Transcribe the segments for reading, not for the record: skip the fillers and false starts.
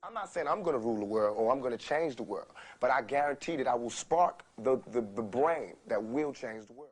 I'm not saying I'm going to rule the world or I'm going to change the world, but I guarantee that I will spark the brain that will change the world.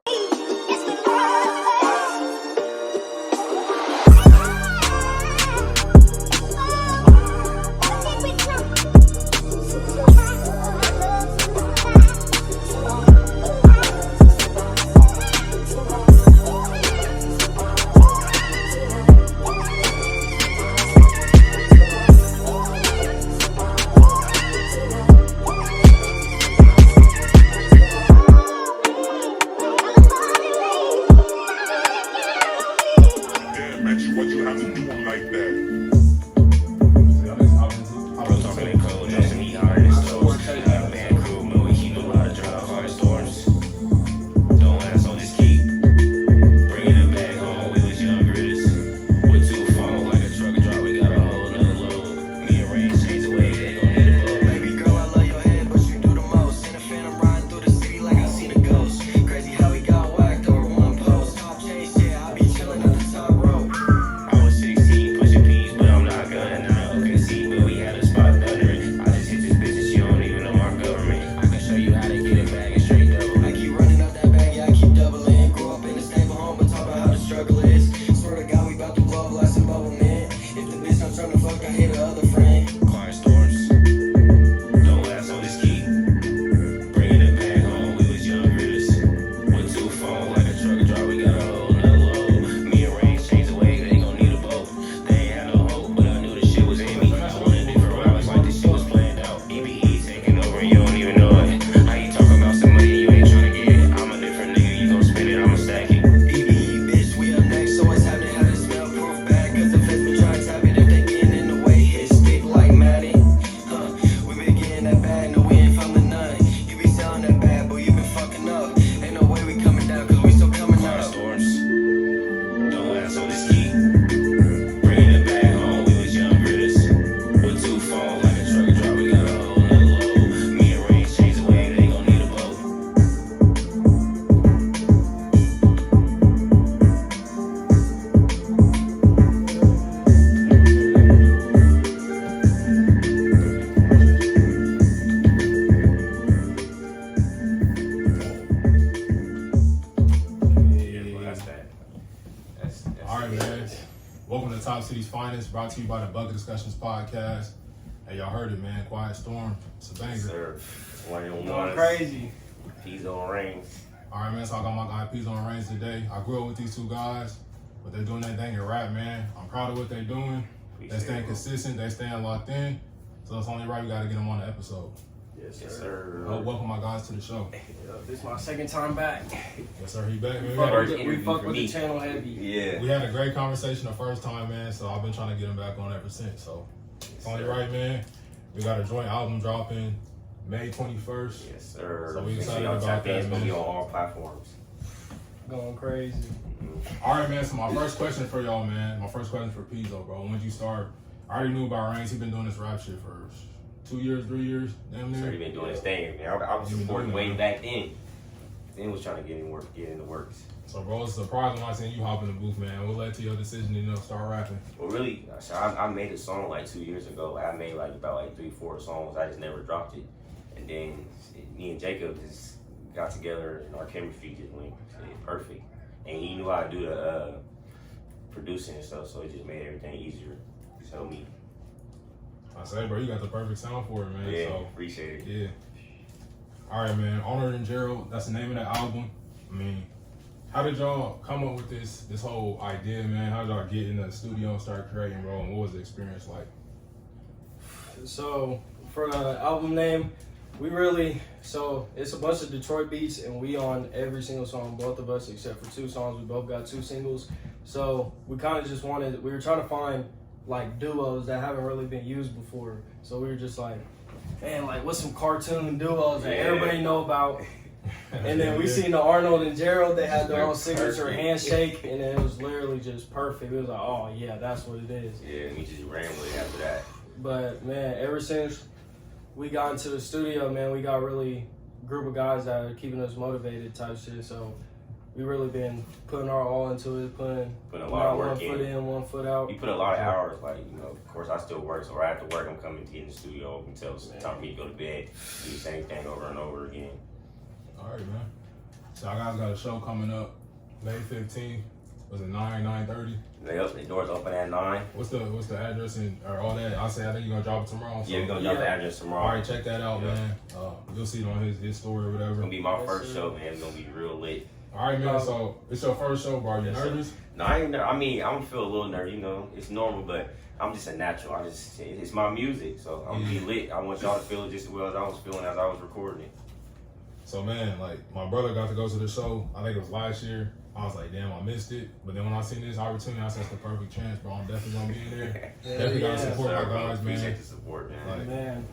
Brought to you by the Bucket Discussions podcast. Hey, y'all heard it, man. Quiet Storm. It's a banger. Yes, sir. Going crazy. Pezzo and Rainez. All right, man. So I got my guy Pezzo and Rainez today. I grew up with these two guys, but they're doing that thing in rap, man. I'm proud of what they're doing. They're staying consistent. They're staying locked in. So it's only right we got to get them on the episode. Yes, sir. Welcome my guys to the show. This is my second time back. Yes, sir. He back, man. We fuck with the channel heavy. Yeah. We had a great conversation the first time, man. So I've been trying to get him back on ever since. So it's only right, man. We got a joint album dropping May 21st. Yes, sir. So we excited about that, It's man. gonna be on all platforms. Going crazy. All right, man. So my first question for y'all, man. My first question for Pezzo, bro. When did you start? I already knew about Rainez. He's been doing this rap shit for 2 years, 3 years, damn near. So he been doing his thing, man. I was supporting way back then. Then was trying to get in the works. So, bro, it's surprising when I seen you hop in the booth, man. What led to your decision to start rapping? Well, really, so I made a song like 2 years ago. I made about 3-4 songs. I just never dropped it. And then me and Jacob just got together and our chemistry just went perfect. And he knew how to do the producing and stuff, so it just made everything easier. So me. I say, bro, you got the perfect sound for it, man. Yeah, so, appreciate it. Yeah. All right, man. Arnold and Gerald, that's the name of the album. I mean, how did y'all come up with this whole idea, man? How did y'all get in the studio and start creating, bro? And what was the experience like? So, for the album name, it's a bunch of Detroit beats, and we on every single song, both of us, except for 2 songs. We both got 2 singles. So, we kind of just we were trying to find like duos that haven't really been used before. So we were just like, man, like what's some cartoon duos that everybody know about? And then we seen the Arnold and Gerald. They had their own signature handshake, and it was literally just perfect. It was like, oh yeah, that's what it is. Yeah, and we just ran with it after that. But man, ever since we got into the studio, man, we got really group of guys that are keeping us motivated type shit. So we really been putting our all into it, putting a lot of work one foot in, 1 foot out. We put a lot of hours, like, you know, of course I still work, so right after work I'm coming to get in the studio until it's time for me to go to bed, do the same thing over and over again. All right, man. So I guys got a show coming up May 15th. Was it 9:30? The doors open at 9. What's the address and or all that? I think you're gonna drop it tomorrow. So. Yeah, we're gonna drop the address tomorrow. All right, check that out, man. You'll see it on his story or whatever. It's gonna be my first show, man. It's gonna be real lit. All right, man. So it's your first show, bro. Are you nervous? No, I ain't. I mean, I'm gonna feel a little nervous. You know, it's normal, but I'm just a natural. It's my music, so I'm gonna be lit. I want y'all to feel it just as well as I was feeling as I was recording it. So man, like my brother got to go to the show. I think it was last year. I was like, damn, I missed it. But then when I seen this opportunity, I said it's the perfect chance, bro. I'm definitely gonna be in there. Definitely gotta support my guys, man. Appreciate the support, man. Like, Man,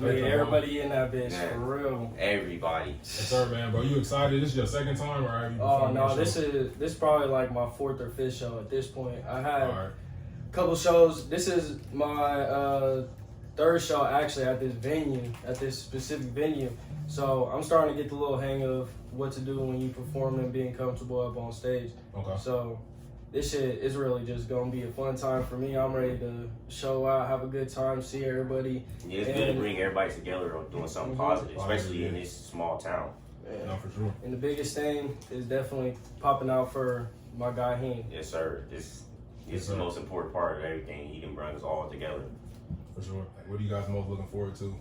we need everybody in that bitch for real. Everybody. Yes, sir, man. Bro, you excited? This is your second time, or have you? Oh no, this is probably like my 4th or 5th show at this point. I had a couple shows. This is my 3rd show actually at this venue, at this specific venue. So I'm starting to get the little hang of what to do when you perform and being comfortable up on stage. Okay. So this shit is really just gonna be a fun time for me. I'm ready to show out, have a good time, see everybody. Yeah, it's good to bring everybody together on doing something positive, especially in this small town. No, for sure. And the biggest thing is definitely popping out for my guy Heen. Yes, sir. This is the most important part of everything. He can bring us all together. For sure. Like, what are you guys most looking forward to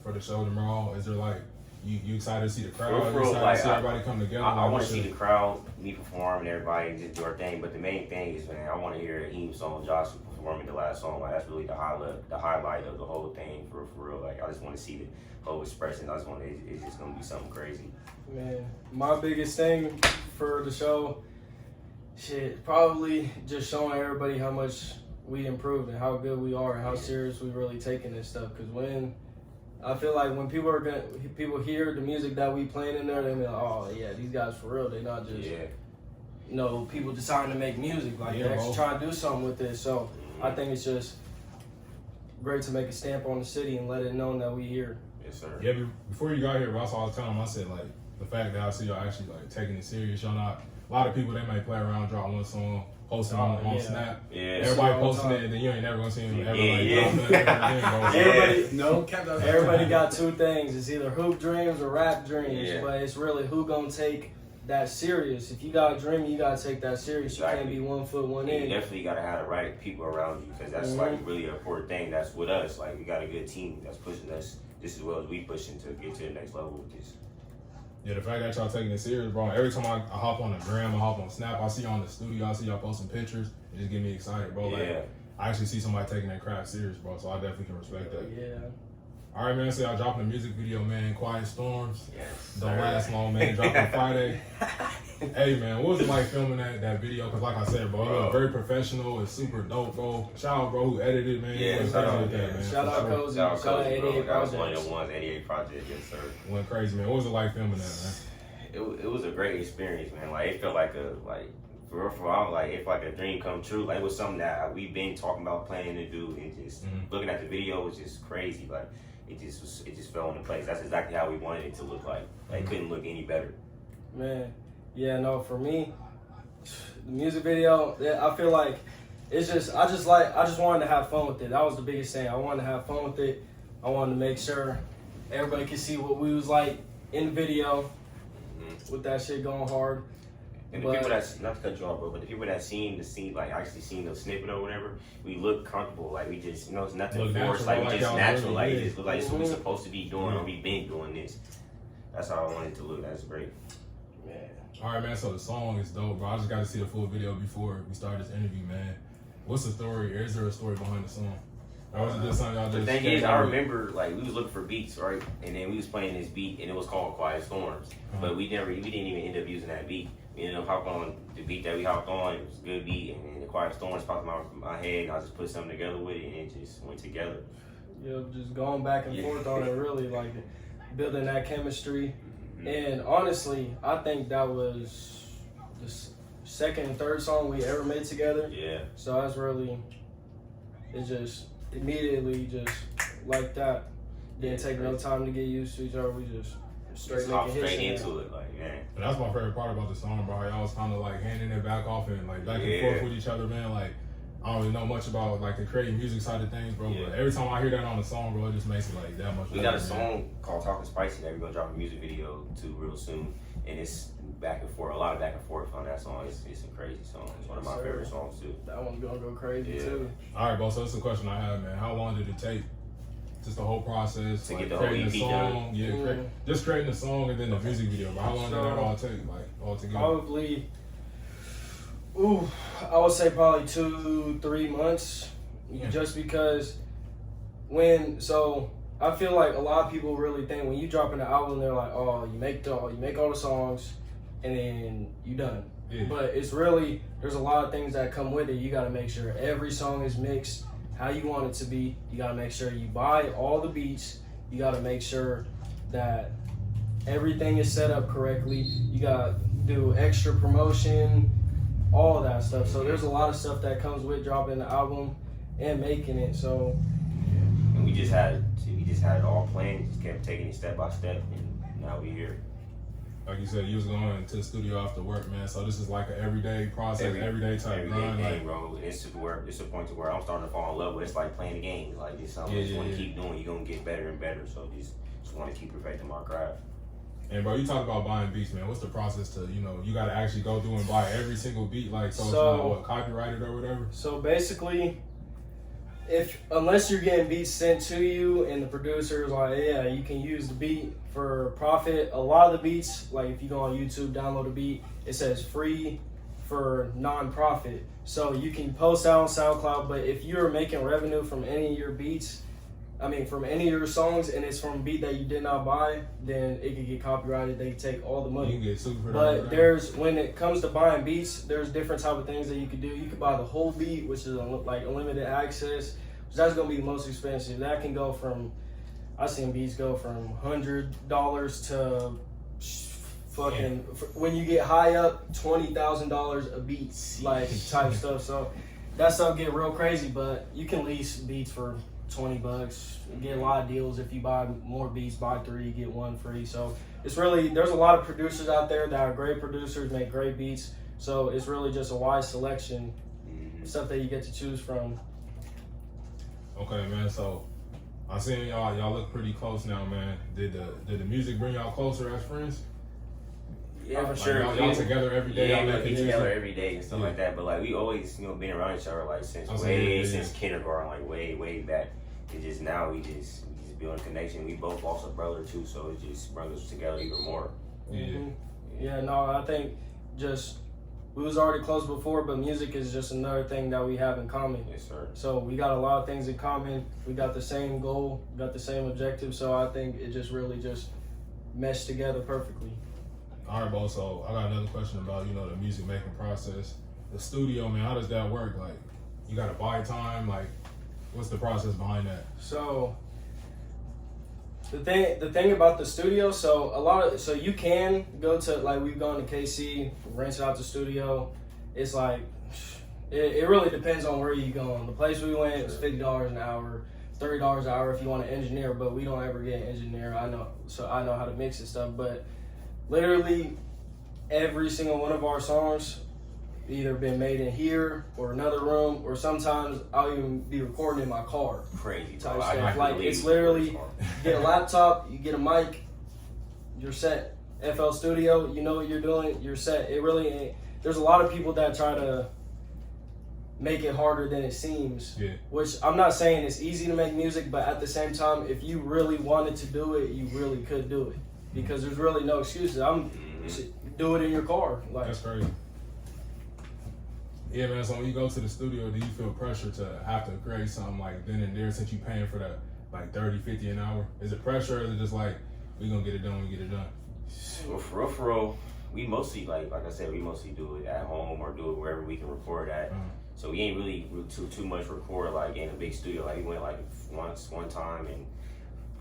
for the show tomorrow? Is there like you excited to see the crowd? You excited to see everybody come together? I want to see the crowd, me perform, and everybody just do our thing. But the main thing is, man, I want to hear Heem song, Josh performing the last song. Like that's really the highlight of the whole thing for real. Like I just want to see the whole expression. I just want it's just gonna be something crazy. Man, my biggest thing for the show, shit, probably just showing everybody how much we improved and how good we are and how serious we really taking this stuff. Cause when I feel like when people hear the music that we playing in there, they be like, oh yeah, these guys for real. They not just you know, people deciding to make music. Like they're actually trying to do something with this. So I think it's just great to make a stamp on the city and let it know that we here. Yes, sir. Yeah, before you got here, Ross, I was telling him, I said like the fact that I see y'all actually like taking it serious. Y'all not a lot of people they may play around, drop one song, post it on Snap. Yeah. Everybody posting it, and then you ain't never gonna see them Everybody got two things. It's either hoop dreams or rap dreams, but it's really who gonna take that serious. If you got a dream, you gotta take that serious. You can't be 1 foot, one in. You definitely gotta have the right people around you because that's like really an important thing. That's with us. Like we got a good team that's pushing us just as well as we pushing to get to the next level with this. Yeah, the fact that y'all taking it serious, bro. Every time I hop on the gram, I hop on Snap, I see y'all in the studio, I see y'all posting pictures. It just get me excited, bro. Like, I actually see somebody taking their craft serious, bro. So I definitely can respect that. Yeah. All right, man. So y'all dropping a music video, man. Quiet Storms. Yes. Don't last long, man. Dropping Friday. Hey, man. What was it like filming that video? Because like I said, bro, it was very professional. It's super dope, bro. Shout out, bro, who edited it, man. Yeah, shout out, man. Shout out, Cozy. Shout out 88 Project. That was one of the ones, 88 Project, yes, sir. Went crazy, man. What was it like filming that, man? It was a great experience, man. Like it felt like for real, I was like it's like a dream come true. Like it was something that we've been talking about planning to do, and just looking at the video was just crazy. Like it just fell into place. That's exactly how we wanted it to look like. Like it couldn't look any better. Man, yeah, no, for me, the music video, I feel like it's just I just wanted to have fun with it. That was the biggest thing. I wanted to have fun with it. I wanted to make sure everybody could see what we was like in the video. With that shit going hard. And the people that's not to cut you off, bro, but the people that seen the scene, like actually seen the snippet or whatever, we look comfortable. Like we just, it's nothing forced. Like we just natural. Like it just look like it's what we supposed to be doing, or we been doing this. That's how I want it to look. That's great. Yeah. All right, man. So the song is dope, bro. I just got to see the full video before we start this interview, man. What's the story? Is there a story behind the song? Or was it just something y'all just? The thing is, I remember like we was looking for beats, right? And then we was playing this beat, and it was called Quiet Storms. But we didn't even end up using that beat. We ended up hopping on the beat that we hopped on. It was a good beat, and then the Quiet Storms popped out of my head, and I just put something together with it, and it just went together. Yeah, just going back and forth on it, really like building that chemistry. And honestly, I think that was the second and third song we ever made together. Yeah. So that's really, it just immediately just like that. Didn't take no time to get used to each other. We just straight Just hop making hits straight in into there. it, like man. And that's my favorite part about the song, bro. Y'all was kind of like handing it back off and like back and forth with each other, man. Like I don't really know much about like the creating music side of things, bro. But every time I hear that on the song, bro, it just makes it like that much. We got a song called "Talking Spicy" that we're gonna drop a music video to real soon, and it's back and forth, a lot of back and forth on that song. It's a crazy song. It's one of my favorite songs too. That one's gonna go crazy too. All right, bro. So this is a question I have, man. How long did it take? Just the whole process, To like get the whole creating EP the song, just creating the song and then the music video. But how long did that all take, like all together? Probably, I would say probably 2-3 months, just because I feel like a lot of people really think when you drop an album, they're like, oh, you make all the songs, and then you done. Yeah. But it's really, there's a lot of things that come with it. You got to make sure every song is mixed how you want it to be. You got to make sure you buy all the beats. You got to make sure that everything is set up correctly. You got to do extra promotion, all of that stuff. So there's a lot of stuff that comes with dropping the album and making it. So And we just had it all planned, just kept taking it step by step, and now we're here. Like you said, you was going to the studio after work, man. So this is like an everyday process, everyday type grind. Game, bro. It's to work. It's a point to where I'm starting to fall in love with. It's like playing the game. Like it's something you want to keep doing. You're gonna get better and better. So just want to keep perfecting my craft. And bro, you talk about buying beats, man. What's the process to, you got to actually go through and buy every single beat, like so it's not copyrighted or whatever? So basically, unless you're getting beats sent to you and the producer is like, yeah, you can use the beat for profit. A lot of the beats, like if you go on YouTube, download a beat, it says free for non-profit. So you can post out on SoundCloud, but if you're making revenue from any of your beats, from any of your songs, and it's from a beat that you did not buy, then it could get copyrighted. They take all the money. You can get sued for But that. when it comes to buying beats, there's different type of things that you could do. You could buy the whole beat, which is like unlimited access. So that's gonna be the most expensive. That can go from, I've seen beats go from $100 to fucking when you get high up $20,000 a beat, like type stuff. So that stuff get real crazy. But you can lease beats for $20. You get a lot of deals if you buy more beats. Buy 3, you get 1 free. So it's really, there's a lot of producers out there that are great producers, make great beats. So it's really just a wide selection, stuff that you get to choose from. Okay, man. So I seen y'all look pretty close now, man. Did the music bring y'all closer as friends? Yeah, for Like, sure. Y'all together every day. Yeah, y'all we making be together music? every day and stuff like that. But like we always, been around each other like since since kindergarten, like way back. It just now we just building a connection. We both lost a brother too, so it just brought us together even more. Yeah, no, I think just we was already close before, but music is just another thing that we have in common. Yes, sir. So we got a lot of things in common. We got the same goal, we got the same objective. So I think it just really just meshed together perfectly. All right, bro. So I got another question about the music making process. The studio, man. How does that work? Like, you got to buy time. Like, what's the process behind that? So the thing about the studio, so you can go to, like, we've gone to KC, rented out the studio. It's like it really depends on where you go. The place we went was $50 an hour, $30 an hour if you want an engineer, but we don't ever get an engineer. I know how to mix and stuff, but literally every single one of our songs either been made in here or another room, or sometimes I'll even be recording in my car. Crazy Type stuff. Like, it's literally, you get a laptop, you get a mic, you're set. FL Studio, you know what you're doing, you're set. It really ain't. There's a lot of people that try to make it harder than it seems. Yeah. Which I'm not saying it's easy to make music, but at the same time, if you really wanted to do it, you really could do it. Because there's really no excuses. Do it in your car. Like, That's crazy. Yeah, man. So when you go to the studio, do you feel pressure to have to create something like then and there, since you paying for that like 30, 50 an hour? Is it pressure, or is it just like we gonna get it done when we get it done? Well, for real, we mostly like I said, we mostly do it at home or do it wherever we can record at. So we ain't really too much record like in a big studio. Like we went like one time, and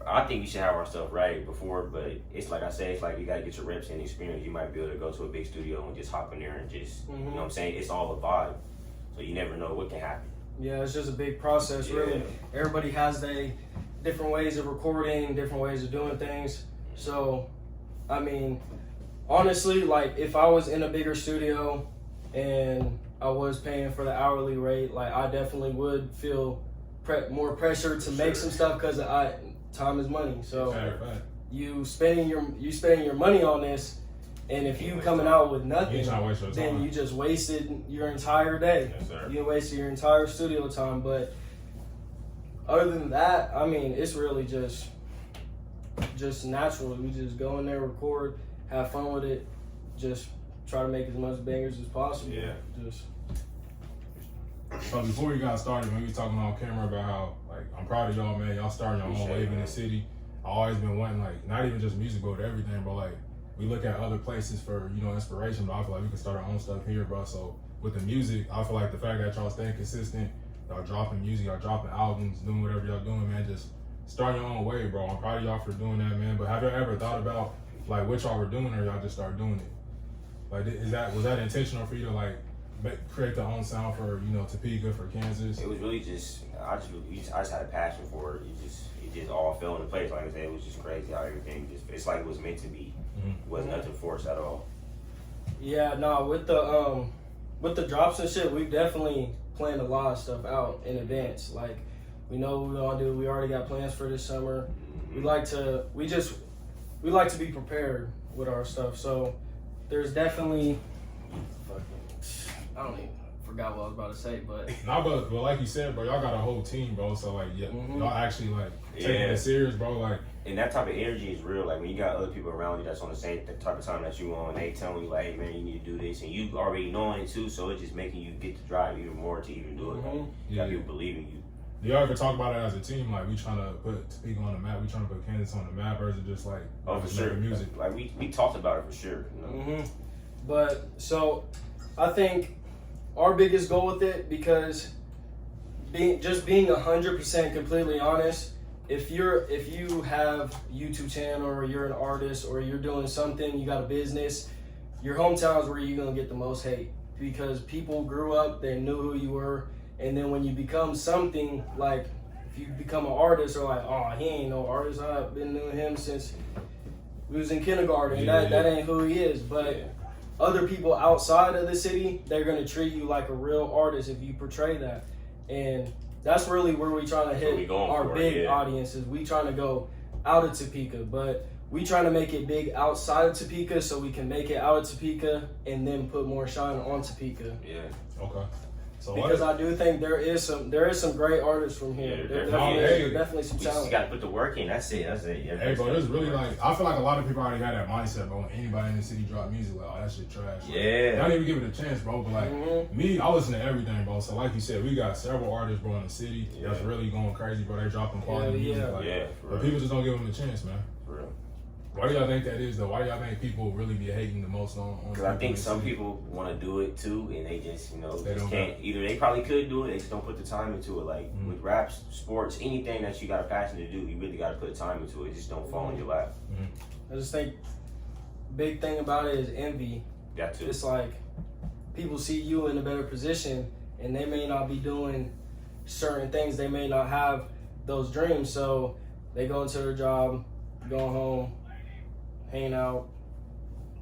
I think we should have our stuff right before. But it's like I said, it's like you gotta get your reps and experience. You might be able to go to a big studio and just hop in there and just you know what I'm saying. It's all a vibe, so you never know what can happen. yeah, it's just a big process, really. Everybody has their different ways of recording, different ways of doing things. So I mean, honestly, like if I was in a bigger studio and I was paying for the hourly rate, like I definitely would feel more pressure to make some stuff because time is money. So you spending your money on this, and if you coming out with nothing, then you just wasted your entire day. Yes, sir. You wasted your entire studio time. But other than that, I mean, it's really just natural. We just go in there, record, have fun with it, just try to make as much bangers as possible. Yeah. Just. So before we got started, man, we was talking on camera about how, like, I'm proud of y'all, man. Y'all starting your own wave in the city. I always been wanting, like, not even just music, but everything, bro. Like, we look at other places for, you know, inspiration, but I feel like we can start our own stuff here, bro. So with the music, I feel like the fact that y'all staying consistent, y'all dropping music, y'all dropping albums, doing whatever y'all doing, man, just start your own way, bro. I'm proud of y'all for doing that, man. But have you ever thought about, like, what y'all were doing, or y'all just started doing it? Like, was that intentional for you to, like, create their own sound for, you know, Topeka, for Kansas? It was really just I just had a passion for it. It just all fell into place. Like I said, it was just crazy how everything it's like it was meant to be. Mm-hmm. It wasn't nothing forced at all. Yeah, no, with the drops and shit, we've definitely planned a lot of stuff out in advance. Like, we know what we want to do. We already got plans for this summer. We like to be prepared with our stuff. So there's definitely I don't even forgot what I was about to say, but but like you said, bro, y'all got a whole team, bro. So like, y'all actually like taking it serious, bro. Like, and that type of energy is real. Like when you got other people around you that's on the same type of time that you on, they telling you like, hey man, you need to do this, and you already knowing it too. So it's just making you get to drive even more to even do it. Like, you got people believing you. Do y'all ever talk about it as a team? Like, we trying to put Topeka on the map, we trying to put Kansas on the map, or is it just like, for sure, music? Like we talked about it for sure. You know? But so I think our biggest goal with it, because being 100% completely honest, if you have YouTube channel, or you're an artist, or you're doing something, you got a business, your hometown is where you're gonna get the most hate, because people grew up, they knew who you were, and then when you become something, like if you become an artist, they're like, oh, he ain't no artist, I've been knowing him since we was in kindergarten. That ain't who he is. But other people outside of the city, they're going to treat you like a real artist if you portray that. And that's really where we trying to hit our big audiences. We trying to go out of Topeka, but we trying to make it big outside of Topeka so we can make it out of Topeka and then put more shine on Topeka. Yeah. Okay. So because I do think there is some great artists from here. Yeah, there's definitely some talent. You got to put the work in. That's it. Yeah, hey, bro, there's really like, I feel like a lot of people already had that mindset, bro. When anybody in the city drop music, like, oh, that shit trash. Like, yeah. Don't even give it a chance, bro. But like me, I listen to everything, bro. So like you said, we got several artists, bro, in the city that's really going crazy, bro. They dropping quality music. Like, but people just don't give them a chance, man. For real. Why do y'all think that is, though? Why do y'all think people really be hating the most on Because I think some people want to do it too, and they just, they just can't. Either they probably could do it, they just don't put the time into it. Like with raps, sports, anything that you got a passion to do, you really got to put time into it. It just don't fall in your lap. I just think big thing about it is envy. That too. It's like people see you in a better position, and they may not be doing certain things. They may not have those dreams, so they go into their job, go home, hang out,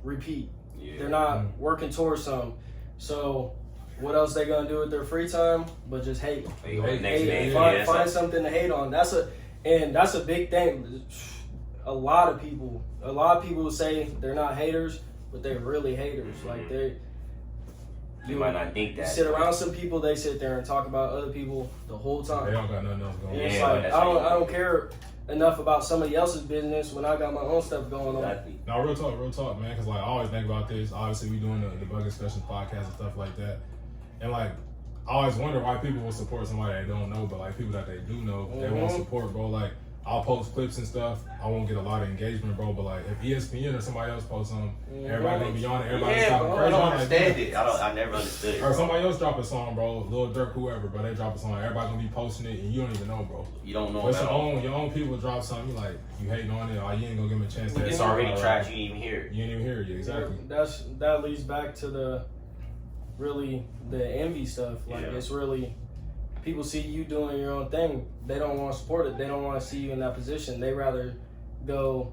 repeat. They're not working towards something. So what else they gonna do with their free time but just hate? Find something to hate on. That's a big thing. A lot of people say they're not haters, but they're really haters. Like you might not think that. Sit around some people, they sit there and talk about other people the whole time. They don't got nothing else going on. It's like I don't care enough about somebody else's business when I got my own stuff going on. No, real talk, man. Because like I always think about this. Obviously, we doing the Bug Discussions podcast and stuff like that, and like I always wonder why people will support somebody they don't know, but like people that they do know, they won't support, bro. Like I'll post clips and stuff. I won't get a lot of engagement, bro. But like if ESPN or somebody else posts them, everybody gonna be on it. Everybody's talking crazy. I don't understand it. I never understood it. Or somebody else drop a song, bro. Lil Durk, whoever, bro. They drop a song. Everybody gonna be posting it, and you don't even know, bro. You don't know. But your own people drop something. You like you hating on it, or you ain't gonna give them a chance. To it's already trash. You didn't even hear it. You didn't even hear it. Yeah, exactly. That leads back to the envy stuff. Like it's really. People see you doing your own thing. They don't want to support it. They don't want to see you in that position. They rather go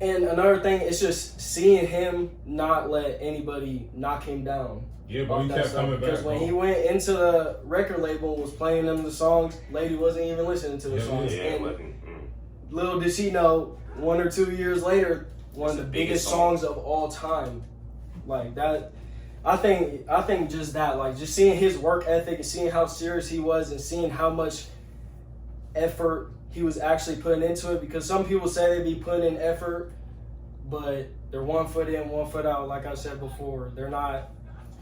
And another thing, it's just seeing him not let anybody knock him down. Yeah, but he kept coming back. Because when he went into the record label and was playing them the songs, lady wasn't even listening to the songs. Yeah, and little did she know, 1 or 2 years later, one of the biggest songs of all time. Like that, I think just that, like just seeing his work ethic and seeing how serious he was and seeing how much effort he was actually putting into it. Because some people say they be putting in effort, but they're 1 foot in, 1 foot out. Like I said before, they're not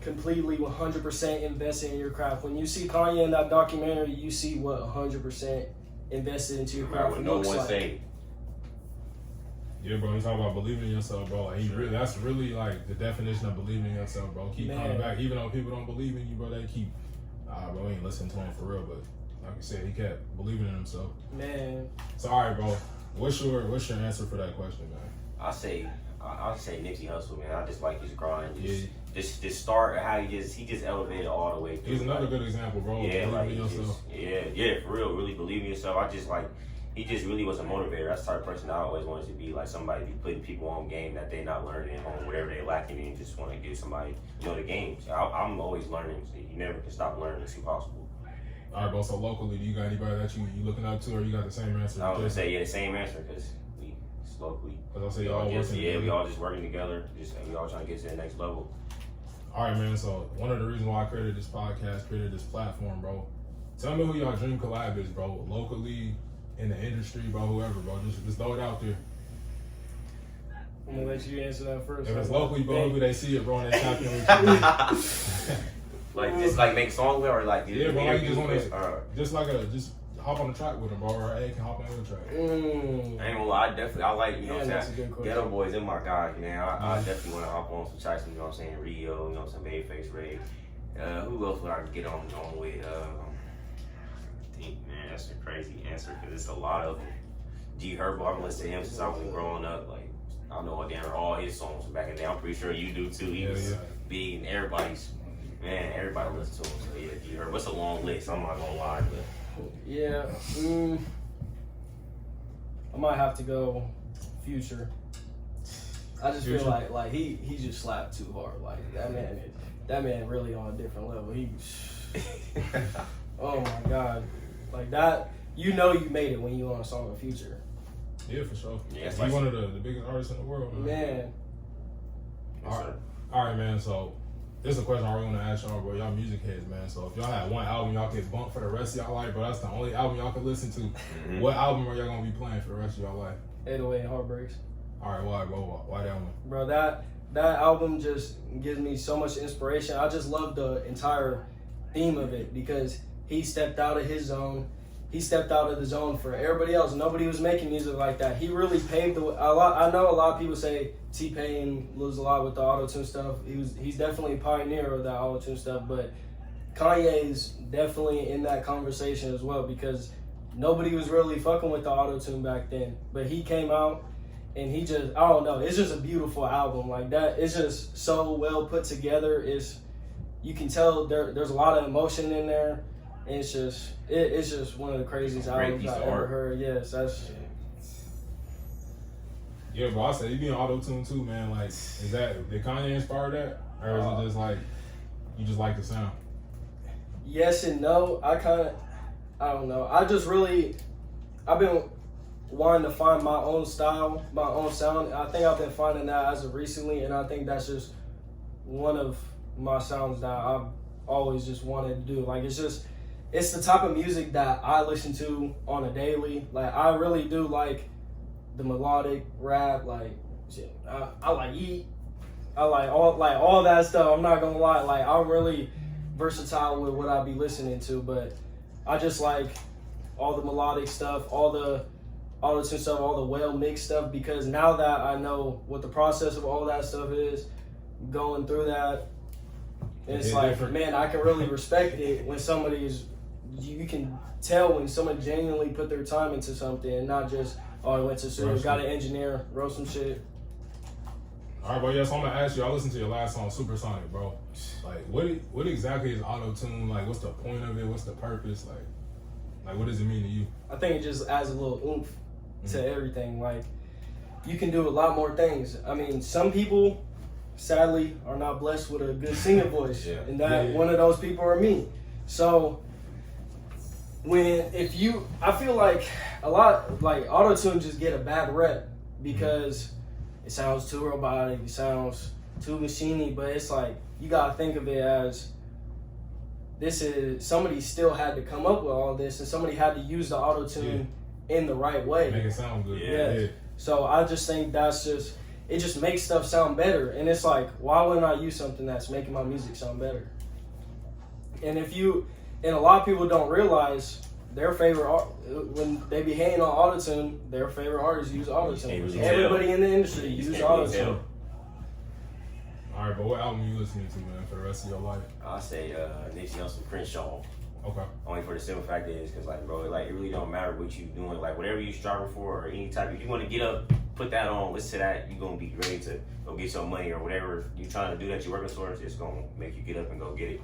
completely 100% invested in your craft. When you see Kanye in that documentary, you see what 100% invested into your craft. What no one say. Yeah, bro, he's talking about believing in yourself, bro. Like, that's really like the definition of believing in yourself, bro. Keep coming back, even though people don't believe in you, bro. They keep, bro, we ain't listening to him for real, but like I said, he kept believing in himself. Man. So, all right, bro, what's your answer for that question, man? I'll say Nipsey Hussle, man. I just like his grind. Just start how he just elevated all the way through. He's another good example, bro. Yeah, like in yourself. For real, really believe in yourself. He just really was a motivator. That's the type of person I always wanted to be, like somebody be putting people on game that they not learning at home, whatever they lacking in, just want to give somebody, the game. So I'm always learning. So you never can stop learning. It's impossible. All right, bro. So locally, do you got anybody that you looking up to, or you got the same answer? I was gonna say the same answer because it's locally. We all just working together. We all trying to get to the next level. All right, man. So one of the reasons why I created this podcast, created this platform, bro. Tell me who y'all dream collab is, bro. Locally, in the industry, bro. Whoever, bro. Just throw it out there. I'm gonna let you answer that first. If it's locally, bro, maybe they see it, bro, and they tap in with you. Just make songs with, or like yeah, bro. Like you just want to just hop on the track with them, bro, or hey, can hop on the track. I ain't gonna lie, I like, you know what I'm saying, Ghetto Boys in my guys, man. I definitely want to hop on some tracks, you know what I'm saying, Rio, you know what I'm saying, Babyface Ray. Who else would I get on with? I think, man, that's a crazy answer, because it's a lot of them. G Herbo, I've been listening to him since I was growing up, like, I know all his songs from back in the day. I'm pretty sure you do too. He was big, and everybody listens to him. So yeah, G Herbo. What's a long list? I'm not gonna lie, but yeah, I might have to go Future. I just feel like he just slapped too hard. Like that man really on a different level. Oh my God, like that. You know you made it when you on a song with Future. Yeah, for sure. Yeah, he's one of the biggest artists in the world, man. All right, man. So this is a question I really want to ask y'all, bro. Y'all music heads, man. So if y'all had one album y'all could bump for the rest of y'all life, bro, that's the only album y'all could listen to. Mm-hmm. What album are y'all gonna be playing for the rest of y'all life? 808 and Heartbreaks. All right, why, bro? Why that one? Bro, that album just gives me so much inspiration. I just love the entire theme of it because he stepped out of his zone. He stepped out of the zone for everybody else. Nobody was making music like that. He really paved the way. I know a lot of people say T-Pain loses a lot with the auto-tune stuff. He's definitely a pioneer of that auto-tune stuff, but Kanye's definitely in that conversation as well because nobody was really fucking with the auto-tune back then. But he came out and he just, I don't know, it's just a beautiful album. Like that, it's just so well put together. You can tell there's a lot of emotion in there. And it's just one of the craziest albums I've ever heard. Yes, that's. Yeah, bro. I said you be on auto-tune too, man. Like, did Kanye inspire that, or is it just like you just like the sound? Yes and no. I don't know. I've been wanting to find my own style, my own sound. I think I've been finding that as of recently, and I think that's just one of my sounds that I've always just wanted to do. Like, it's the type of music that I listen to on a daily. Like, I really do like the melodic rap. Like, shit, I like Yeet. I like all that stuff. I'm not gonna lie. Like, I'm really versatile with what I be listening to, but I just like all the melodic stuff, all the auto-tune stuff, all the well-mixed stuff, because now that I know what the process of all that stuff is, going through that, it's like, different. Man, I can really respect it when you can tell when someone genuinely put their time into something and not just, I went to studio, got an engineer, wrote some shit. All right, bro. Yeah, so I'm gonna ask you. I listened to your last song, Supersonic, bro. Like, what exactly is auto-tune? Like, what's the point of it? What's the purpose? Like, what does it mean to you? I think it just adds a little oomph to everything. Like, you can do a lot more things. I mean, some people, sadly, are not blessed with a good singing voice, and that one of those people are me. So I feel like a lot, like auto-tune just get a bad rep because it sounds too robotic, it sounds too machiney, but it's like, you gotta think of it as, this is, somebody still had to come up with all this, and somebody had to use the auto-tune in the right way. Make it sound good. Yeah. So I just think it just makes stuff sound better. And it's like, why wouldn't I use something that's making my music sound better? And a lot of people don't realize their favorite, when they be hating on autotune, their favorite artists use autotune. Really Everybody in the industry uses autotune. All right, but what album you listening to, man, for the rest of your life? I'll say Nipsey Hussle, Crenshaw. Okay. Only for the simple fact is, because, like, bro, like, it really don't matter what you doing. Like, whatever you striving for or any type, if you want to get up, put that on, listen to that, you're going to be ready to go get your money or whatever you're trying to do that you're working towards. It's going to make you get up and go get it.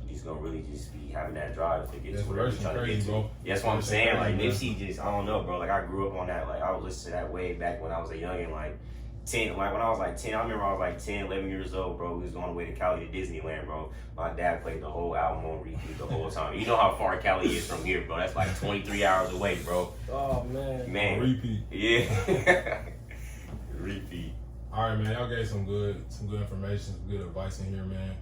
You're just going to really just be having that drive to get to whatever you're trying to get to. Bro. Yeah, that's what I'm saying. Like, Nipsey just, I don't know, bro. Like, I grew up on that. Like, I would listen to that way back when I was a youngin', like, 10, like when I was like 10, I remember I was like 10, 11 years old, bro. We was on the way to Cali to Disneyland, bro. My dad played the whole album on repeat the whole time. You know how far Cali is from here, bro. That's like 23 hours away, bro. Oh, man. Man. Repeat. Yeah. Repeat. All right, man. Y'all gave some good information, some good advice in here, man.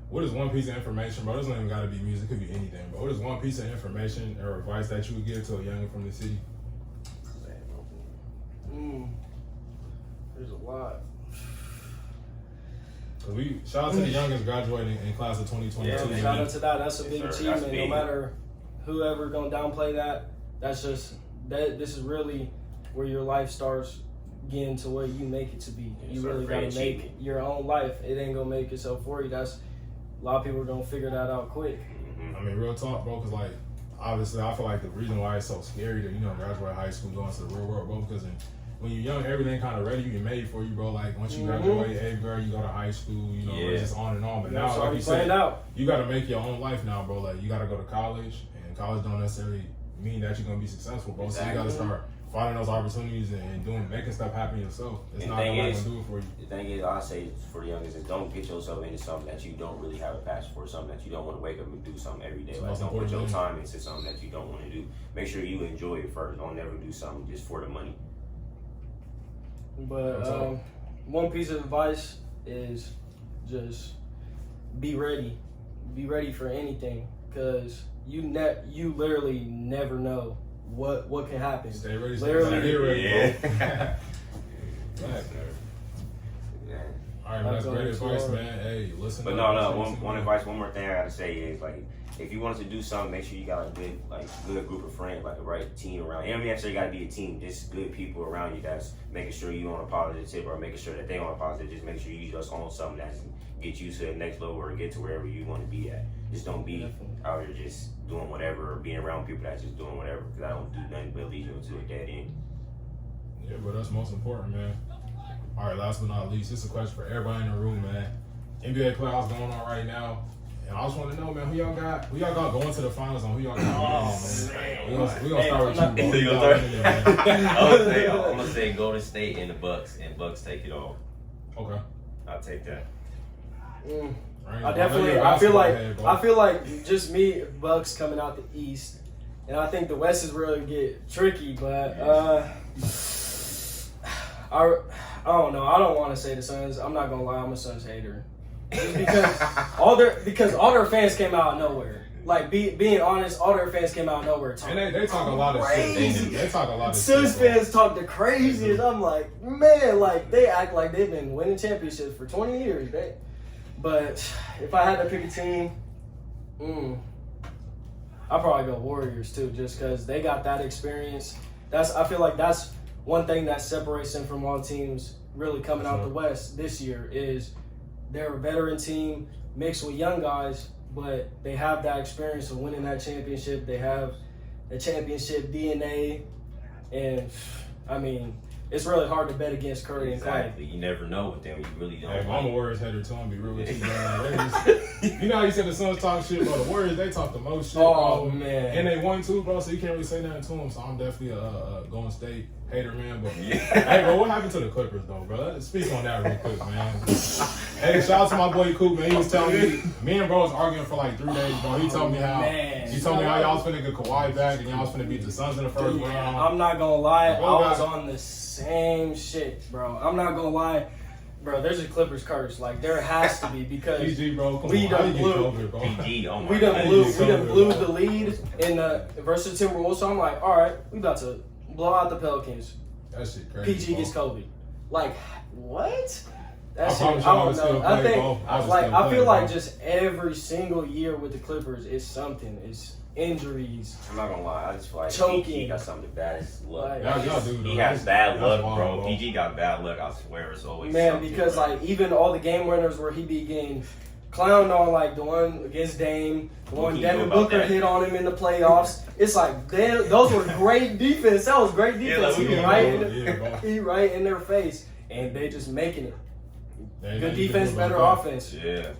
What is one piece of information, bro? This don't even got to be music. It could be anything, but what is one piece of information or advice that you would give to a youngin' from the city? There's a lot. Shout out to the youngest graduating in class of 2022. Yeah, shout out to that. That's a big achievement. big. No matter whoever gonna downplay that, that's just that. This is really where your life starts getting to where you make it to be. You really gotta make your own life. It ain't gonna make itself for you. That's a lot of people are gonna figure that out quick. I mean, real talk, bro. Because like, obviously, I feel like the reason why it's so scary to graduate high school, go into the real world, bro, because when you're young, everything kind of ready, you get made for you, bro. Like, once you graduate 8th grade, you go to high school, it's just on and on. But now, like you said, you got to make your own life now, bro. Like, you got to go to college, and college don't necessarily mean that you're going to be successful, bro. Exactly. So you got to start finding those opportunities and making stuff happen yourself. It's not going to do it for you. The thing is, I say for the youngest is don't get yourself into something that you don't really have a passion for, something that you don't want to wake up and do something every day. Like, don't put your time into something that you don't want to do. Make sure you enjoy it first. Don't never do something just for the money. But one piece of advice is just be ready. Be ready for anything, because you literally never know what can happen. Stay ready. Literally, stay ready, bro. Yeah. All right, man, that's great advice, man. Hey, listen. But one advice, one more thing I gotta say is, like, if you want to do something, make sure you got a good group of friends, like a right team around you. I mean, actually, you gotta be a team, just good people around you that's making sure you on a positive tip or making sure that they on a positive. Just make sure you just on something that's get you to the next level or get to wherever you want to be at. Just don't be out here just doing whatever or being around people that's just doing whatever, because I don't do nothing but lead you into a dead end. Yeah, but that's most important, man. All right, last but not least, this is a question for everybody in the room, man. NBA playoffs going on right now, and I just want to know, man, who y'all got going to the finals and who y'all got winning, man? We gonna start with you, bro. I'm gonna say Golden State and the Bucks, and Bucks take it all. Okay, I'll take that. I feel like just me, Bucks coming out the East, and I think the West is really get tricky, but I don't know. I don't want to say the Suns. I'm not gonna lie. I'm a Suns hater. Just because all their fans came out of nowhere. Like, being honest, all their fans came out of nowhere. And they talk a lot of shit. They talk a lot of shit. Suns fans talk the craziest. I'm like, man, like, they act like they've been winning championships for 20 years. But if I had to pick a team, I'd probably go Warriors too, just because they got that experience. I feel like that's one thing that separates them from all teams really coming out the West this year is they're a veteran team mixed with young guys, but they have that experience of winning that championship. They have the championship DNA, and I mean, it's really hard to bet against Curry and Clay. Exactly. You never know with them. You really don't. Hey, I'm a Warriors hater too. I'm gonna be real with you, man. You know how you said the Suns talk shit, bro? The Warriors, they talk the most shit, Oh, bro. man. And they won too, bro, so you can't really say nothing to them. So I'm definitely Golden State. hater, man. But hey, bro, what happened to the Clippers, though, bro? Let's speak on that real quick, man. Hey, shout out to my boy Coop, man. He was telling me and bro was arguing for like 3 days, bro. He told me how y'all was finna get Kawhi back and y'all was finna beat the Suns in the first round. I'm not gonna lie, I was on the same shit, bro. I'm not gonna lie. Bro, there's a Clippers curse. Like, there has to be because PG, bro, come we on. done blew. PG, oh my We done blew the lead in the versus Timberwolves. So I'm like, all right, we about to blow out the Pelicans. That shit crazy. PG gets Kobe. Like, what? That I shit, I promise don't y'all know. I think, I feel like bro. just every single year with the Clippers is something. It's injuries. I'm not gonna lie, I just feel like Choking. PG got some of the baddest luck. Like, Y'all do, He though. has bad luck, wild, bro. PG got bad luck, I swear. It's always man, something, because bro. like even all the game winners where he be getting clowned on, like the one against Dame, the What one can you do Devin about Booker that? hit on him in the playoffs. It's like those were great defense. That was great defense. like, He right in their face, and they just making it. Ain't Good nothing you can defense, do better about that. offense. Yeah.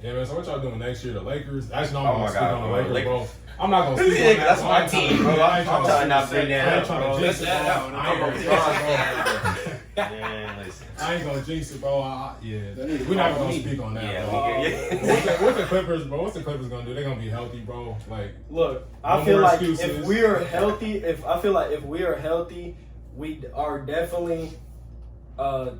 Yeah, man, so what y'all doing next year? The Lakers? Actually, no, Oh I'm my gonna speak God, on the bro. Lakers, bro. I'm not gonna speak Yeah, on that. that's bro. my I ain't trying team, to- bro. I ain't I'm trying to not bring I that ain't up, trying bro. to jinx it, bro. I ain't gonna jinx it, bro. Man, listen. I ain't gonna jinx it, bro. We're not gonna speak on that, Yeah, bro. yeah. What's the Clippers, bro? What's the Clippers gonna do? They're gonna be healthy, bro. Like, Look, No I feel more like excuses. if we are healthy, if we are healthy, we are definitely a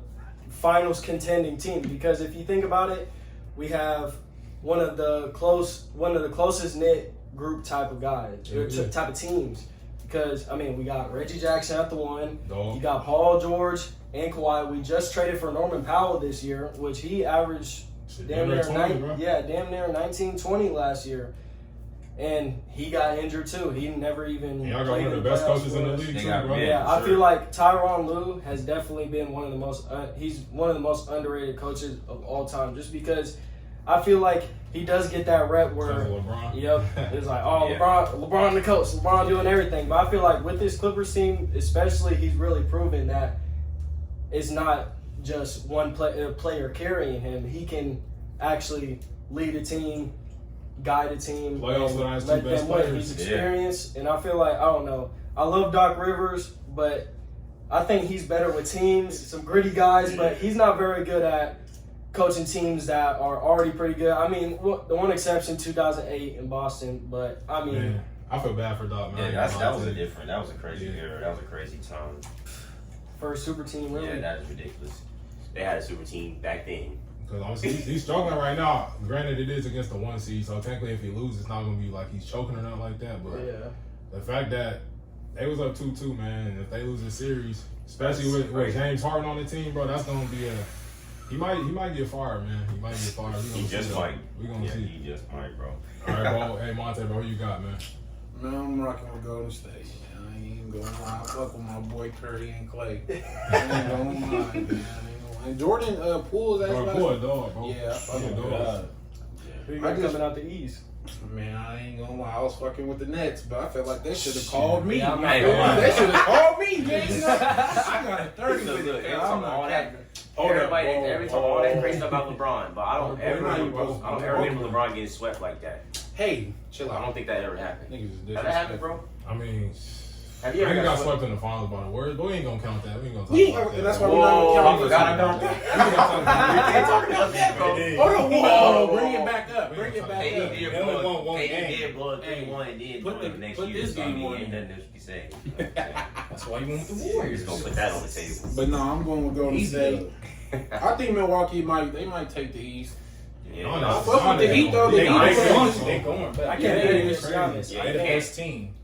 finals contending team. Because if you think about it, we have one of the closest knit group type of guys, type of teams. Because I mean, we got Reggie Jackson at the one, Dog. you got Paul George and Kawhi. We just traded for Norman Powell this year, which he averaged damn near 19, 20 last year. And he got injured too. He never even y'all got played one of in the best playoffs coaches in the for us. league, They too, got bro. men. Yeah, I Sure. feel like Tyronn Lue has definitely been one of the most. He's one of the most underrated coaches of all time, just because I feel like he does get that rep where, LeBron. yep, it's like, oh, Yeah. LeBron the coach, LeBron doing everything. But I feel like with this Clippers team, especially, he's really proven that it's not just one player carrying him. He can actually lead a team, guide a team, Playoffs and with his two let best them win. players. He's experienced, and I feel like, I don't know. I love Doc Rivers, but I think he's better with teams, some gritty guys, but he's not very good at coaching teams that are already pretty good. I mean, the one exception, 2008 in Boston, but I mean, Man, I feel bad for Doc, man. Yeah, that was a crazy year. That was a crazy time. first super team, really. Yeah, that is ridiculous. They had a super team back then. Because honestly, he's struggling right now. Granted, it is against the 1 seed, so technically if he loses, it's not going to be like he's choking or nothing like that. But Yeah. the fact that they was up 2-2, man, and if they lose the series, especially with James Harden on the team, bro, that's going to be he might get fired, man. He might get fired. He just might. We're going to see. He just might, bro. All right, bro. Hey, Monte, bro, who you got, man? Man, I'm rocking with Golden State. Man. I ain't gonna lie. I fuck with my boy Curry and Clay. I ain't gonna lie, man. I ain't gonna lie. And Jordan Poole is Bro, actually. Poole a dog, bro. Yeah, I fuck He a with dog. God. Who you I got just- coming out the East? Man, I ain't gonna lie. I was fucking with the Nets, but I felt like they should have called me. Yeah, I'm not gonna lie. They should have called me, man. You know? I got a 30 Look, with look, it. every I'm time not all that, capping. every time all that crazy stuff about LeBron, but I don't ever remember LeBron getting swept like that. Hey, chill I out. don't think that ever happened. Niggas is Has that happened, disrespectful. bro? I mean, Have you I ever got got swept in the finals by the words, but we ain't going to count that. We ain't going to We talk about that. that's why bro. we're not Whoa, gonna I count forgot this. about that. We can't talk about that, bro. Hold on, whoa, bring it back up. Bring it back KD up. did They only blow won one KD game. did blow a 3-1 and then Put do it the next put year. this So I game mean, on ain't there. nothing else you can say. That's why you went with the We're Warriors. just gonna put that on the table. But no, I'm going with Golden State. I think Milwaukee might take the East. Yeah, I fuck with the Heat, though. The They Heat going. is- They going. But I I can't can't believe believe it's Giannis. Yeah, They're the yeah. best team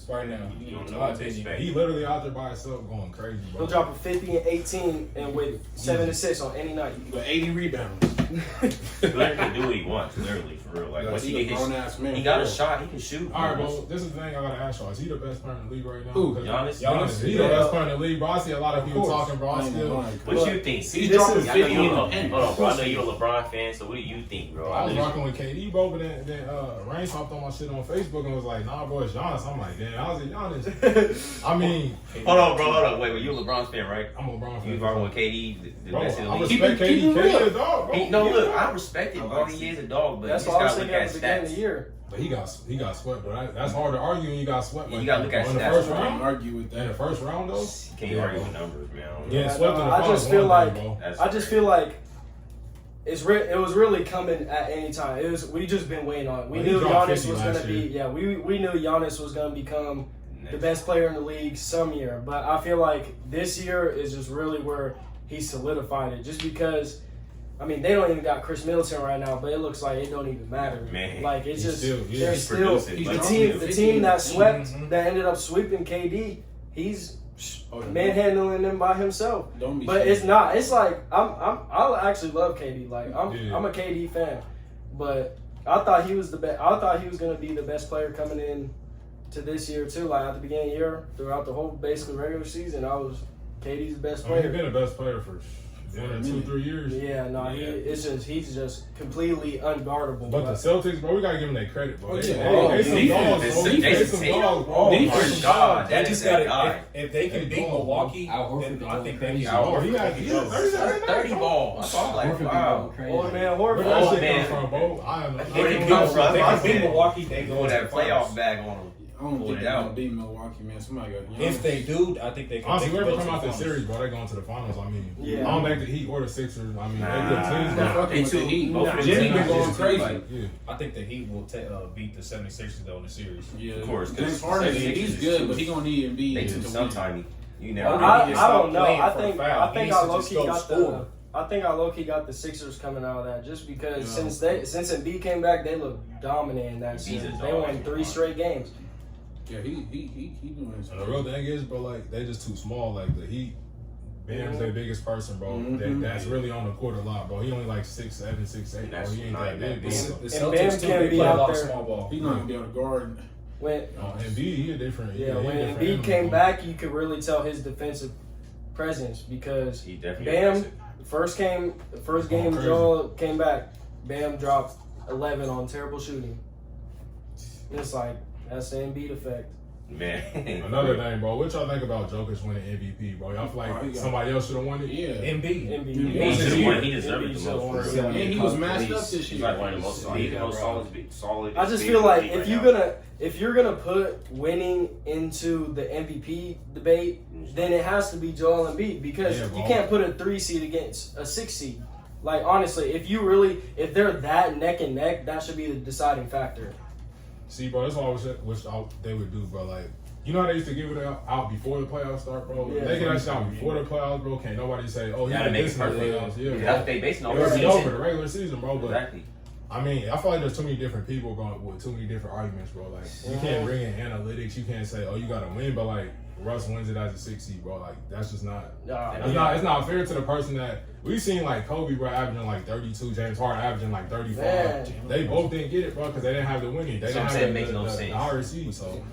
right now. You don't In know my what to opinion. expect. He literally out there by himself going crazy, bro. He'll drop a 50 and 18 and with 7 assists on any night. With 80 rebounds. He literally can do what he wants, literally, for real. Like, once he He get a his, grown-ass man. he got a shot, he can shoot. All right, bro. This is the thing I gotta ask y'all. Is he the best player in the league right now? Who? 'Cause Giannis? Giannis. He the best player in the league, bro. I see a lot of people course. talking, bro. I still. What you think? He's this dropping is- I know 50 you in a, the pen. hold on, bro. I know you're a LeBron fan, so what do you think, bro? I was know rocking with KD, bro, but then Rainez hopped on my shit on Facebook and was like, nah, bro, it's Giannis. I'm like, damn, I was Giannis. I mean, Hold on, bro. Hold on. Wait, you're a LeBron fan, right? I'm a LeBron fan. You rocking with KD, the Bro, best in the I league. respect Keep it KD. KD real. a dog, bro. No, look, I respect it, bro. He is a dog, but That's you why gotta was thinking look at at the beginning of stats. the year. But he got swept, but that's hard to argue when you got swept. You like gotta that. look at in the stats. first I can't round. argue with In the that. first round, though, You can't argue with numbers, man. Yeah, Yeah, swept no, in the I finals. just feel one like- thing, bro. That's I just feel like it was really coming at any time. We just been waiting on it. We Well, he knew dropped Giannis 50 was last gonna be year. we knew Giannis was gonna become the best player in the league some year. But I feel like this year is just really where he solidified it. Just because I mean, they don't even got Chris Middleton right now, but it looks like it don't even matter. Man. Like it's He's just still- yeah, they're he's still producing, the but team. he's The still- team that swept, Mhm. that ended up sweeping KD. He's Oh, manhandling them by himself. Don't be. But it's not. It's like I actually love KD. Like Yeah. I'm a KD fan, but I thought he was the best. I thought he was gonna be the best player coming in to this year too. Like at the beginning of the year, throughout the whole basically regular season, I was KD's the best I mean, he's player. been the best player for 2-3 years. Yeah, no, he's just completely unguardable. But the Celtics, bro, we gotta give them their credit, bro. Oh, They yeah. some Defense, dogs, bro. They defense, some dogs, bro. oh my Defense. God, They that just is that got guy. if they can They beat ball, Milwaukee, Al Horford then been I going think crazy. they Oh, he had 30 ball. I thought like, Horford been wow. going crazy. Oh man, Where Horford. that shit man. come from, bro? I don't know. Where They it can come beat- from? they I can beat said, Milwaukee. They You go know to that the playoff finals. bag on him. I don't Pull think it they're out. gonna beat Milwaukee, man. Somebody got. If they do, I think they can. Honestly, they can whoever go come to out the this finals. series, bro, they going to the finals. I mean, Yeah. I don't think the Heat or the Sixers. I mean, they Nah, good teams, They're bro. fucking They with the too- Heat. both of them Jimmy teams been going just crazy. like- Yeah. I think the Heat will beat the 76ers though in the series. Yeah, Of course, 'cause James Harden, Sixers he's is good, too- but he gonna need Embiid They to too win. sometime. You never I- know. I He just don't know. playing I for a think foul. I He think needs I to low just key go got score. I think I low key got the Sixers coming out of that just because Yeah. since Embiid came back, they looked dominant in that Embiid's series. a They dog. won 3 straight games. Yeah, he doing his. And the real thing is, bro, like they just too small. Like the Heat, Bam's their biggest person, bro. That's really on the court a lot, bro. He only like 6'7", 6'8", bro. That's He ain't not that that big, big. bro. The And Bam Celtics too, can't they be play a out lot of there. small ball. He's not gonna be able to guard. When And he a different. yeah, he when a different Embiid animal, came bro. back, you could really tell his defensive presence because He definitely Bam, aggressive. first game crazy. Joel came back, Bam dropped 11 on terrible shooting. It's like that's the Embiid effect. Man. Another thing, bro. What y'all think about Jokic winning MVP, bro? Y'all feel Oh, he like got- somebody else should have won it? Yeah. Embiid. Embiid. He He should've deserved won. it. He deserved it the most. Yeah. And he was matched up this He's year. like one of the most solid. He's the most solid. I just feel like if you're gonna put winning into the MVP debate, then it has to be Joel Embiid because Yeah, you bro. can't put a 3 seed against a 6 seed. Like honestly, if they're that neck and neck, that should be the deciding factor. See, bro, that's what I wish they would do, bro. Like, you know how they used to give it out before the playoffs start, bro? Yeah. They get that shit out before the playoffs, bro. Can't nobody say, oh, you Gotta got make this it in the perfect. playoffs. Yeah, That's bro. they basing on It the would be over the season. regular season, bro. But Exactly. I mean, I feel like there's too many different people going with too many different arguments, bro. Like, you can't bring in analytics. You can't say, oh, you got to win, but like Russ wins it as a 6 seed, bro. Like, that's just not. It's not fair to the person that we've seen like Kobe, bro, averaging like 32, James Harden averaging like 35. Man. They both didn't get it, bro, because they didn't have the winning. They That's didn't what I'm have saying, the, makes no the sense. higher seed. So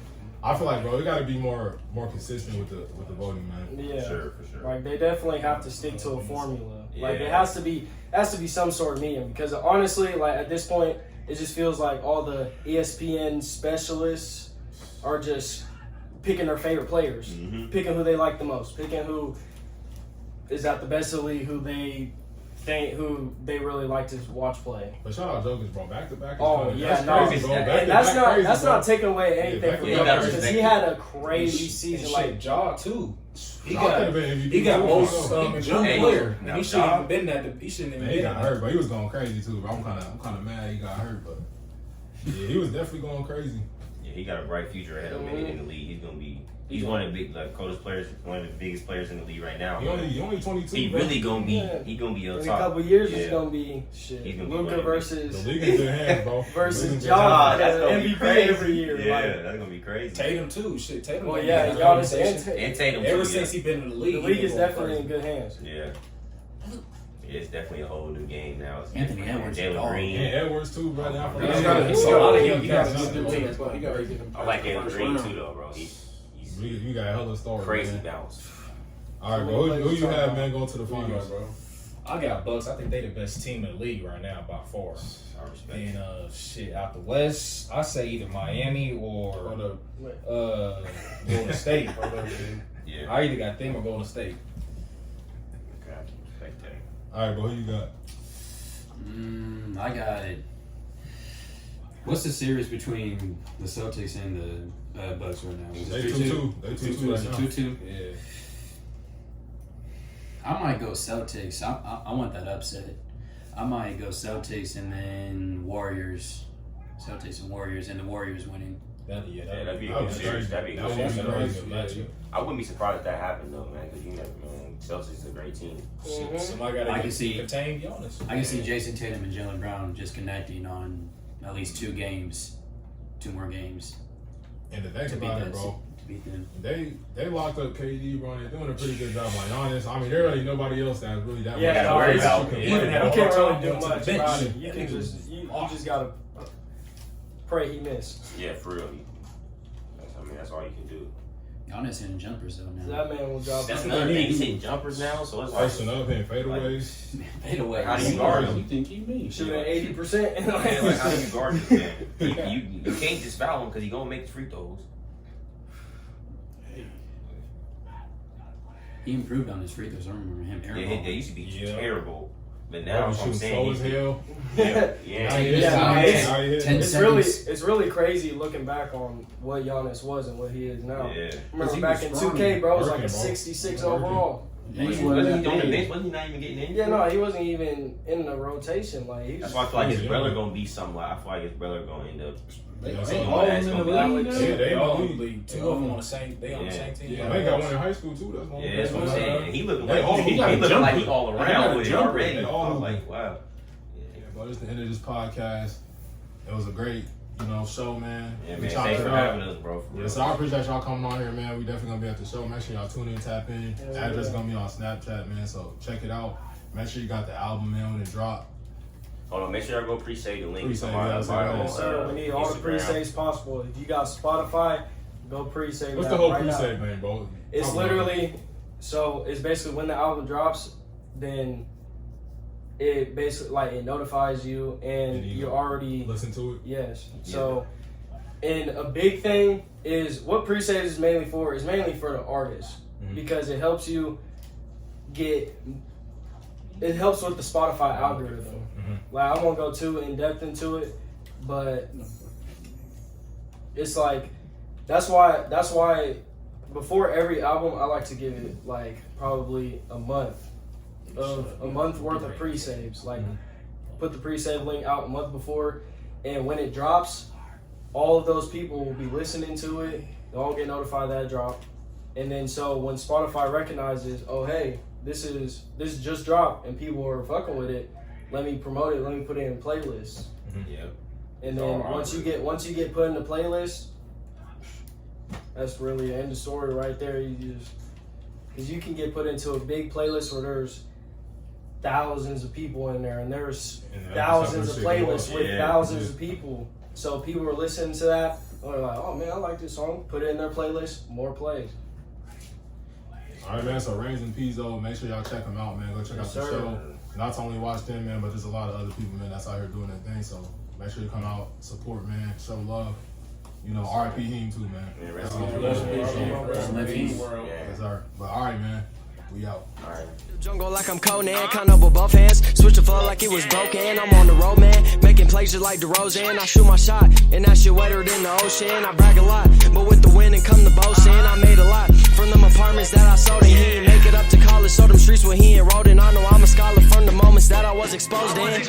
I feel like, bro, we got to be more consistent with the voting, man. Yeah, For sure. Like they definitely have to stick to a formula. Like Yeah. it has to be some sort of medium because honestly, like at this point, it just feels like all the ESPN specialists are just picking their favorite players, picking who they like the most, picking who is at the best of the league, who they really like to watch play. But shout out Jokic, bro. Back to back. Oh yeah, that's no, crazy, bro. and Back to that's back not crazy, that's bro. not taking away anything back from to back. Jokic You because gotta he had a crazy season. Like Ja too. He Ja got could've been MVP he got too, most bro. improved Hey, player. now And he shouldn't Ja- even been that. He shouldn't even Man, he been got that. hurt, but he was going crazy too. Bro. I'm kind of mad he got hurt, but yeah, he was definitely going crazy. Yeah, he got a bright future ahead of him in the league. He's gonna be. He's one of the big, like coldest players, one of the biggest players in the league right now. He only 22. He bro. really gonna be. Yeah. He gonna be In on a top. couple years, Yeah. it's gonna be shit. He's gonna be Luka winning. versus The league is in good hands, bro. versus The league is in Ja. good Ah, hands. that's gonna be MVP crazy. every year, Yeah, like- that's gonna be crazy. Tatum too. Shit, Tatum. Well, been yeah, in the Giannis conversation. and And Tatum. Ever too, since he been in the league, the he league been is going definitely crazy. in good hands. Yeah. Yeah, it's definitely a whole new game now. It's Anthony different. Edwards, Jalen dog. Green. And Edwards too, bro. I He forgot. gotta- He's got a lot of young he gotta guys. get them He to- he gotta get them I like past the Jalen first Green round. too, though, bro. He's You got a hella story. crazy man. bounce. All right, bro. Who you have, man, going to the finals, bro. I got Bucks. I think they the best team in the league right now by far. I respect And it. shit out the West, I say either Miami or Hold up. Golden State. Hold up, dude. Yeah. I either got them or Golden State. Okay, I can respect that. All right, bro. Who you got? I got it. What's the series between the Celtics and the Bucks right now? Is They it 2-2. They 2-2 right now. 2-2? Yeah. I might go Celtics. I want that upset. I might go Celtics and then Warriors. Celtics and Warriors, and the Warriors winning. That'd be a good crazy. series. That'd be a That good would series. be crazy. matchup. I wouldn't be surprised if that happened though, man. Because you never, man. Celtics is a great team. Somebody got I to can see- contain Giannis. I can see Jason Tatum and Jalen Brown just connecting on at least 2 more games And the thing to beat about them. it, bro, To beat them. they locked up KD, bro. They're doing a pretty good job. Like honest, I mean, there really nobody else that's really that Yeah, much gotta worry offense about you can it. play. Even You had can't a hard really time do going to much the about bench. it. You can just gotta pray he missed. Yeah, for real. That's all you can do. Giannis hitting jumpers though now. That man will drop. That's another thing. He's hitting jumpers now, so it's like, First up and fadeaways. Fade away. how do you guard What him? you think he means? Shooting 80%. Yeah, like, how do you guard this man? You can't just foul him because he's gonna make the free throws. He improved on his free throws. I remember him Yeah, airballing. they used to be Yeah. terrible, but Now now he's I'm shooting saying slow as hell. yeah, Now he hits. Yeah, Now he it's- hits. Now he hits. 10 It's really, seconds. it's really crazy looking back on what Giannis was and what he is now. yeah. Remember he back was in strong. 2K, bro, it was like a Working, bro. 66 Working. overall. Yeah, Wasn't he- he on the bench? Wasn't he not even getting in? Yeah, no, he wasn't even in the rotation. Like he That's was. why I feel like his Yeah. brother gonna be something. Like I feel like his brother gonna end up. They Yeah, all so in all that's the gonna be league like- now? Yeah, they all in Yeah. the league. 2 of them on the same. They on the Yeah. same team. Yeah, they got one in high school too. That's one. Yeah, that's what I'm saying. And he looking They like all- he he got a looking like he jumper. all They got around a with it jumper. already. They all I was hoop. like, wow. Yeah, but it's the end of this podcast. It was a great, show, man. Yeah, We man. chopped Thanks it for up. having us, bro. For Yeah, real. so I appreciate y'all coming on here, man. We definitely gonna be at the show. Make sure y'all tune in, tap in. Yeah, Address yeah. gonna be on Snapchat, man. So check it out. Make sure you got the album, man, when it drop. Hold on, make sure y'all go pre-save the link. Pre-save, Somebody yeah, on so Yes, sir. We need all the Instagram. pre-saves possible. If you got Spotify, go pre-save. What's that the whole right now. pre-save thing, bro? It's Talk about literally, so it's basically when the album drops, then it basically like it notifies you and And you you're already Listen to it. yes. So, and a big thing is what pre-save is mainly for is mainly for the artist Mhm. because it helps you it helps with the Spotify algorithm. Mhm. Like I won't go too in depth into it, but it's like that's why before every album I like to give it like probably a month worth of pre-saves. Like put the pre-save link out a month before, and when it drops, all of those people will be listening to it. They'll all get notified that it dropped, and then so when Spotify recognizes, oh hey, this is just dropped and people are fucking with it, let me promote it, let me put it in playlists. Yep. And It's then all once you get put in the playlist, that's really the end of story right there. You just because you can get put into a big playlist where there's thousands of people in there, and there's And thousands of shit going playlists on. with Yeah. thousands of people. So people are listening to that. And they're like, oh man, I like this song. Put it in their playlist. More plays. All right, man. So Rainez and Pezzo, make sure y'all check them out, man. Go check Yes, out the sir. show. Not only watch them, man, but there's a lot of other people, man, that's out here doing their thing. So make sure you come out, support, man, show love. RIP him too, man. Yeah, rest That's in all. peace. Yes, sir. But all right, man. We out. All right. Jungle like I'm Conan, count up with both hands. Switch the flow like it was broken. I'm on the road, man. Making plays just like DeRozan. I shoot my shot, and that shit wetter than the ocean. I brag a lot, but with the wind and come the boasting. I made a lot from them apartments that I sold, and he ain't make it up to college. So them streets where he enrolled in. I know I'm a scholar from the moments that I was exposed in.